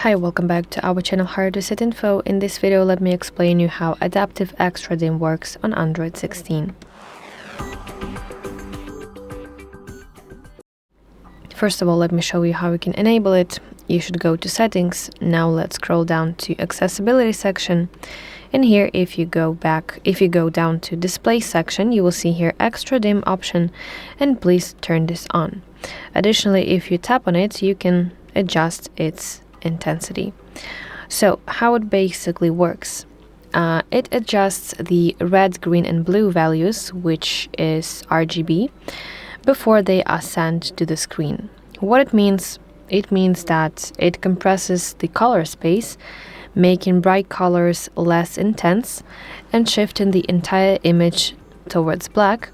Hi, welcome back to our channel HardReset.Info. In this video, let me explain you how adaptive extra dim works on Android 16. First of all, let me show you how you can enable it. You should go to settings. Now let's scroll down to accessibility section. And here, if you go down to display section, you will see here extra dim option, and please turn this on. Additionally, if you tap on it, you can adjust its intensity. So how it basically works, it adjusts the red, green and blue values, which is RGB, before they are sent to the screen. What it means that it compresses the color space, making bright colors less intense and shifting the entire image towards black,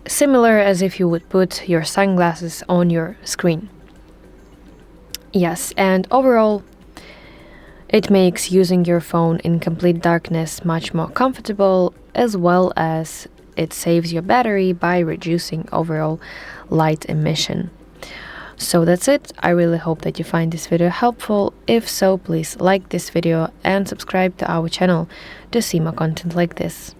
similar as if you would put your sunglasses on your screen. Yes, and overall, it makes using your phone in complete darkness much more comfortable, as well as it saves your battery by reducing overall light emission. So that's it. I really hope that you find this video helpful. If so, please like this video and subscribe to our channel to see more content like this.